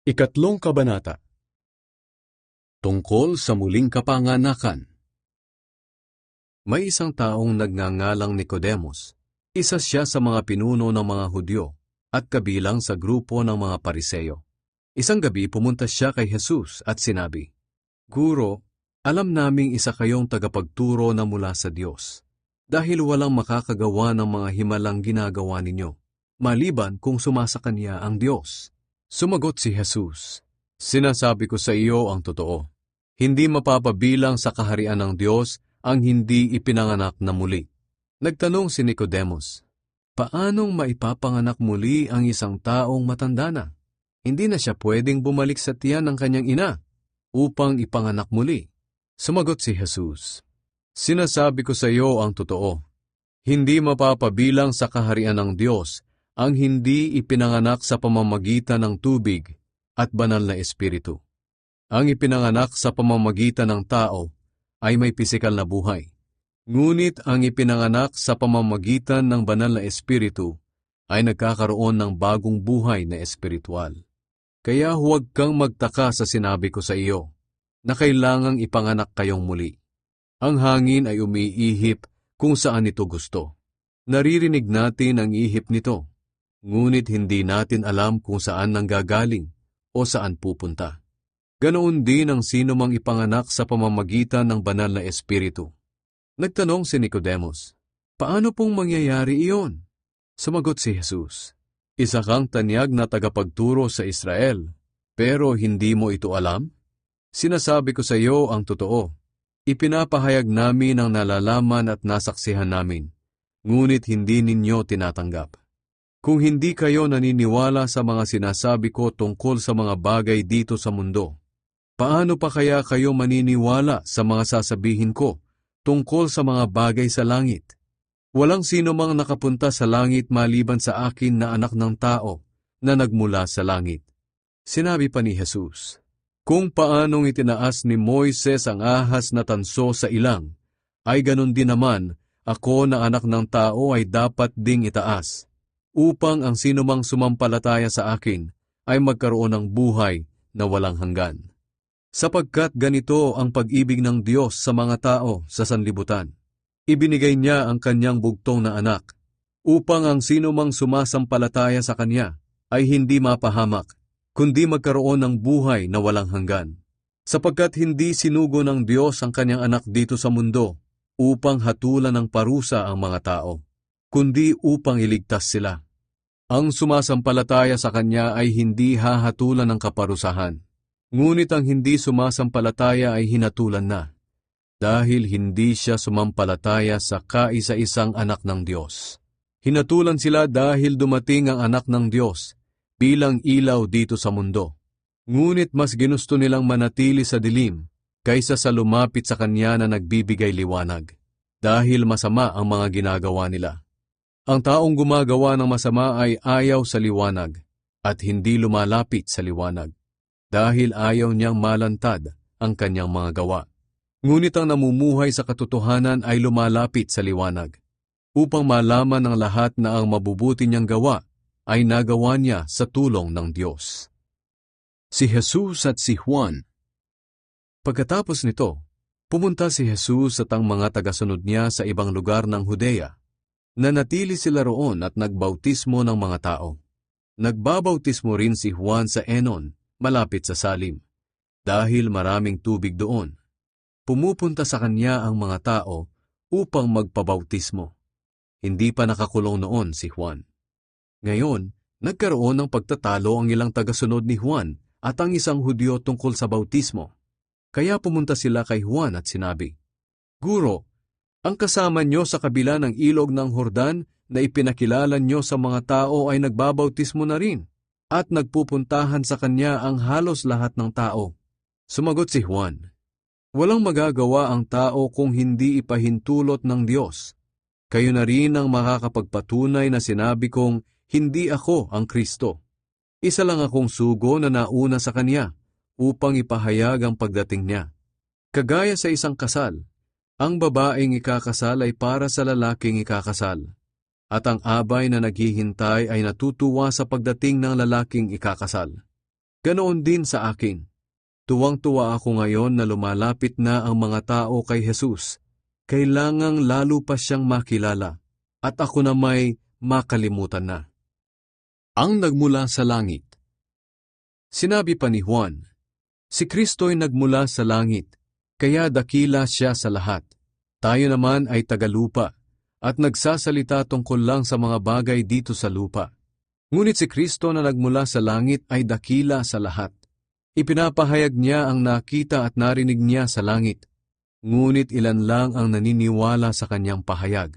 Ikatlong kabanata. Tungkol sa muling kapanganakan. May isang taong nagngangalang Nicodemus. Isa siya sa mga pinuno ng mga Hudyo at kabilang sa grupo ng mga Pariseyo. Isang gabi pumunta siya kay Jesus at sinabi, "Guro, alam naming isa kayong tagapagturo na mula sa Diyos, dahil walang makakagawa ng mga himalang ginagawa ninyo, maliban kung sumasa Kanya ang Diyos." Sumagot si Jesus, "Sinasabi ko sa iyo ang totoo. Hindi mapapabilang sa kaharian ng Diyos ang hindi ipinanganak na muli." Nagtanong si Nicodemus, "Paanong maipapanganak muli ang isang taong matanda na? Hindi na siya pwedeng bumalik sa tiyan ng kanyang ina upang ipanganak muli?" Sumagot si Jesus, "Sinasabi ko sa iyo ang totoo. Hindi mapapabilang sa kaharian ng Diyos ang hindi ipinanganak sa pamamagitan ng tubig at banal na espiritu. Ang ipinanganak sa pamamagitan ng tao ay may pisikal na buhay. Ngunit ang ipinanganak sa pamamagitan ng banal na espiritu ay nagkakaroon ng bagong buhay na espiritual. Kaya huwag kang magtaka sa sinabi ko sa iyo, na kailangang ipanganak kayong muli. Ang hangin ay umiihip kung saan ito gusto. Naririnig natin ang ihip nito, ngunit hindi natin alam kung saan nanggagaling o saan pupunta. Ganoon din ang sino mang ipanganak sa pamamagitan ng banal na espiritu." Nagtanong si Nicodemus, "Paano pong mangyayari iyon?" Sumagot si Jesus, "Isa kang tanyag na tagapagturo sa Israel, pero hindi mo ito alam? Sinasabi ko sa iyo ang totoo. Ipinapahayag namin ang nalalaman at nasaksihan namin, ngunit hindi ninyo tinatanggap. Kung hindi kayo naniniwala sa mga sinasabi ko tungkol sa mga bagay dito sa mundo, paano pa kaya kayo maniniwala sa mga sasabihin ko tungkol sa mga bagay sa langit? Walang sino mang nakapunta sa langit maliban sa akin na anak ng tao na nagmula sa langit." Sinabi pa ni Jesus, "Kung paanong itinaas ni Moises ang ahas na tanso sa ilang, ay ganon din naman ako na anak ng tao ay dapat ding itaas, upang ang sinumang sumampalataya sa akin ay magkaroon ng buhay na walang hanggan. Sapagkat ganito ang pag-ibig ng Diyos sa mga tao sa sanlibutan. Ibinigay niya ang kanyang bugtong na anak, upang ang sinumang sumasampalataya sa kanya ay hindi mapahamak, kundi magkaroon ng buhay na walang hanggan. Sapagkat hindi sinugo ng Diyos ang kanyang anak dito sa mundo upang hatulan ng parusa ang mga tao, kundi upang iligtas sila. Ang sumasampalataya sa Kanya ay hindi hahatulan ng kaparusahan, ngunit ang hindi sumasampalataya ay hinatulan na, dahil hindi siya sumampalataya sa kaisa-isang anak ng Diyos. Hinatulan sila dahil dumating ang anak ng Diyos bilang ilaw dito sa mundo, ngunit mas ginusto nilang manatili sa dilim kaysa sa lumapit sa Kanya na nagbibigay liwanag, dahil masama ang mga ginagawa nila. Ang taong gumagawa ng masama ay ayaw sa liwanag at hindi lumalapit sa liwanag, dahil ayaw niyang malantad ang kanyang mga gawa. Ngunit ang namumuhay sa katotohanan ay lumalapit sa liwanag, upang malaman ng lahat na ang mabubuti niyang gawa ay nagawa niya sa tulong ng Diyos." Si Jesus at si Juan. Pagkatapos nito, pumunta si Jesus at ang mga tagasunod niya sa ibang lugar ng Judea. Nanatili sila roon at nagbautismo ng mga tao. Nagbabautismo rin si Juan sa Enon, malapit sa Salim, dahil maraming tubig doon. Pumupunta sa kanya ang mga tao upang magpabautismo. Hindi pa nakakulong noon si Juan. Ngayon, nagkaroon ng pagtatalo ang ilang tagasunod ni Juan at ang isang Hudyo tungkol sa bautismo. Kaya pumunta sila kay Juan at sinabi, "Guro, ang kasama nyo sa kabila ng ilog ng Jordan na ipinakilala nyo sa mga tao ay nagbabautismo na rin, at nagpupuntahan sa kanya ang halos lahat ng tao." Sumagot si Juan, "Walang magagawa ang tao kung hindi ipahintulot ng Diyos. Kayo na rin ang makakapagpatunay na sinabi kong hindi ako ang Kristo. Isa lang akong sugo na nauna sa kanya upang ipahayag ang pagdating niya. Kagaya sa isang kasal, ang babaeng ikakasal ay para sa lalaking ikakasal, at ang abay na naghihintay ay natutuwa sa pagdating ng lalaking ikakasal. Ganoon din sa akin. Tuwang-tuwa ako ngayon na lumalapit na ang mga tao kay Jesus. Kailangang lalo pa siyang makilala at ako na may makalimutan na. Ang nagmula sa langit. Sinabi pa ni Juan, si Kristo'y nagmula sa langit, kaya dakila siya sa lahat. Tayo naman ay tagalupa at nagsasalita tungkol lang sa mga bagay dito sa lupa. Ngunit si Kristo na nagmula sa langit ay dakila sa lahat. Ipinapahayag niya ang nakita at narinig niya sa langit. Ngunit ilan lang ang naniniwala sa kanyang pahayag.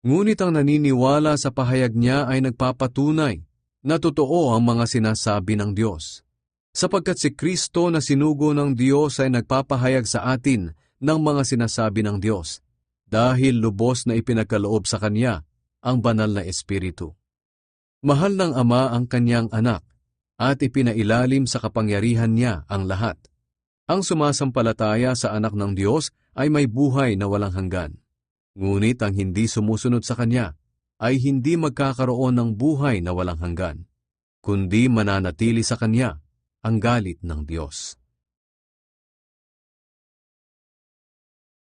Ngunit ang naniniwala sa pahayag niya ay nagpapatunay na totoo ang mga sinasabi ng Diyos. Sapagkat si Kristo na sinugo ng Diyos ay nagpapahayag sa atin ng mga sinasabi ng Diyos, dahil lubos na ipinagkaloob sa Kanya ang banal na Espiritu. Mahal ng Ama ang Kanyang anak, at ipinailalim sa kapangyarihan niya ang lahat. Ang sumasampalataya sa anak ng Diyos ay may buhay na walang hanggan. Ngunit ang hindi sumusunod sa Kanya ay hindi magkakaroon ng buhay na walang hanggan, kundi mananatili sa Kanya ang galit ng Diyos.